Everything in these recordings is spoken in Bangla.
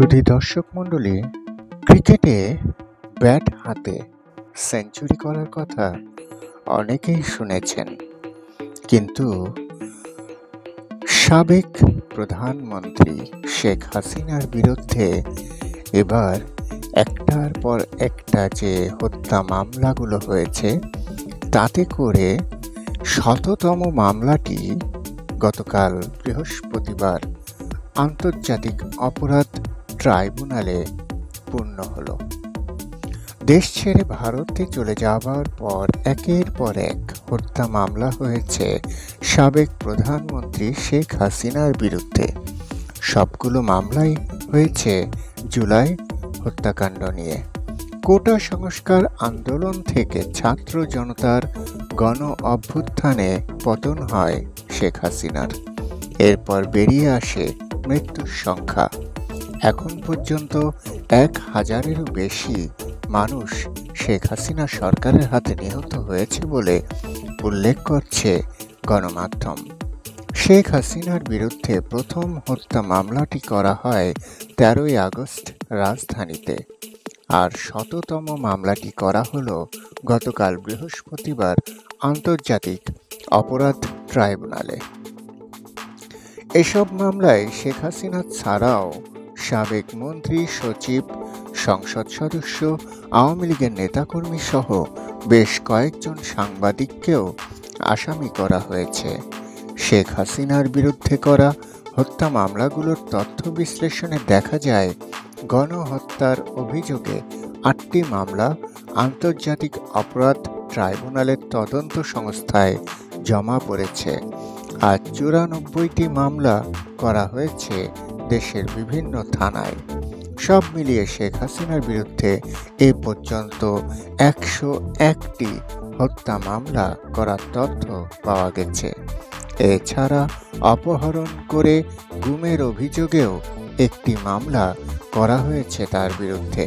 সুধী দর্শক মণ্ডলী, ক্রিকেটে ব্যাট হাতে সেঞ্চুরি করার কথা অনেকেই শুনেছেন, কিন্তু সাবেক প্রধানমন্ত্রী শেখ হাসিনার বিরুদ্ধে এবার একটার পর একটা যে হত্যা মামলাগুলো হয়েছে, তাতে করে ১০০তম মামলাটি গতকাল বৃহস্পতিবার আন্তর্জাতিক অপরাধ ট্রাইব্যুনালে পূর্ণ হল। দেশ ছেড়ে ভারতে চলে যাবার পর একের পর এক হত্যা মামলা হয়েছে সাবেক প্রধানমন্ত্রী শেখ হাসিনার বিরুদ্ধে। সবগুলো মামলাই হয়েছে জুলাই হত্যাকাণ্ড নিয়ে। কোটা সংস্কার আন্দোলন থেকে ছাত্র জনতার গণ অভ্যুত্থানে পতন হয় শেখ হাসিনার। এরপর বেরিয়ে আসে মৃত্যুর সংখ্যা। এখন পর্যন্ত ১,০০০-এরও বেশি মানুষ শেখ হাসিনা সরকারের হাতে নিহত হয়েছে বলে উল্লেখ করছে গণমাধ্যম। শেখ হাসিনার বিরুদ্ধে প্রথম হত্যা মামলাটি করা হয় ১৩ই আগস্ট রাজধানীতে, আর ১০০তম মামলাটি করা হলো গতকাল বৃহস্পতিবার আন্তর্জাতিক অপরাধ ট্রাইব্যুনালে। এসব মামলায় শেখ হাসিনা ছাড়াও সাবেক মন্ত্রী, সচিব, সংসদ সদস্য, আওয়ামী লীগের নেতাকর্মী সহ বেশ কয়েকজন সাংবাদিককেও আসামি করা হয়েছে। শেখ হাসিনার বিরুদ্ধে করা হত্যা মামলাগুলোর তথ্য বিশ্লেষণে দেখা যায়, গণহত্যার অভিযোগে ৮টি মামলা আন্তর্জাতিক অপরাধ ট্রাইব্যুনালের তদন্ত সংস্থায় জমা পড়েছে। আর ৯৪টি মামলা করা হয়েছে দেশের বিভিন্ন থানায়। সব মিলিয়ে শেখ হাসিনার বিরুদ্ধে এ পর্যন্ত ১০১টি হত্যা মামলা করার তথ্য পাওয়া গেছে। এছাড়া অপহরণ করে গুমের অভিযোগেও একটি মামলা করা হয়েছে তার বিরুদ্ধে।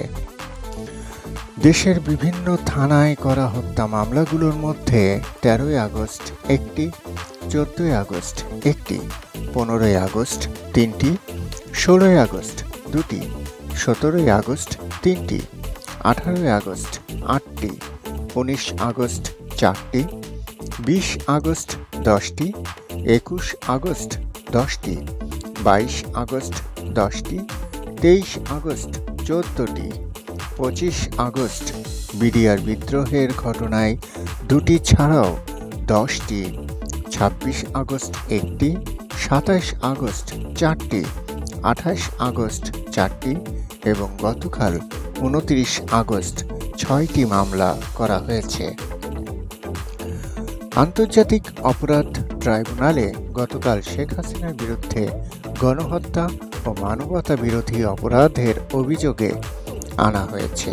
দেশের বিভিন্ন থানায় করা হত্যা মামলাগুলোর মধ্যে ১৩ই আগস্ট একটি, ১৪ই আগস্ট একটি, ১৫ই আগস্ট ৩টি, ১৬ই আগস্ট ২টি, ১৭ই আগস্ট ৩টি, ১৮ই আগস্ট ৮টি, ১৯ আগস্ট ৪টি, ২০ আগস্ট ১০টি, ২১ আগস্ট ১০টি, ২২ আগস্ট ১০টি, ২৩ আগস্ট ১৪টি, ২৫ আগস্ট বিডিআর বিদ্রোহের ঘটনায় ২টি ছাড়াও ১০টি, ২৬ আগস্ট ১টি, ২৭ আগস্ট ৪টি, ২৮ আগস্ট ৪টি এবং গতকাল ২৯ আগস্ট ৬টি মামলা করা হয়েছে। আন্তর্জাতিক অপরাধ ট্রাইব্যুনালে গতকাল শেখ হাসিনার বিরুদ্ধে গণহত্যা ও মানবতা বিরোধী অপরাধের অভিযোগে আনা হয়েছে।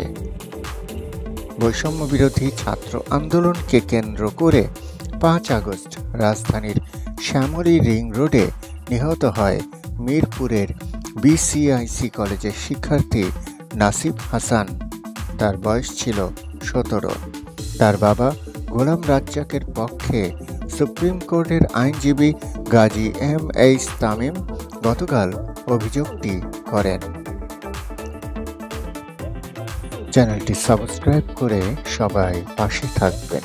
বৈষম্য বিরোধী ছাত্র আন্দোলনকে কেন্দ্র করে ৫ আগস্ট রাজধানীর শ্যামলী রিং রোডে নিহত হয় মিরপুরের বিসিআইসি কলেজের শিক্ষার্থী নাসিব হাসান। তার বয়স ছিল ১৭। তার বাবা গোলাম রাজ্জাকের পক্ষে সুপ্রিম কোর্টের আইনজীবী গাজী এম.এইচ তামিম গতকাল অভিযোগটি করেন। চ্যানেলটি সাবস্ক্রাইব করে সবাই পাশে থাকবেন।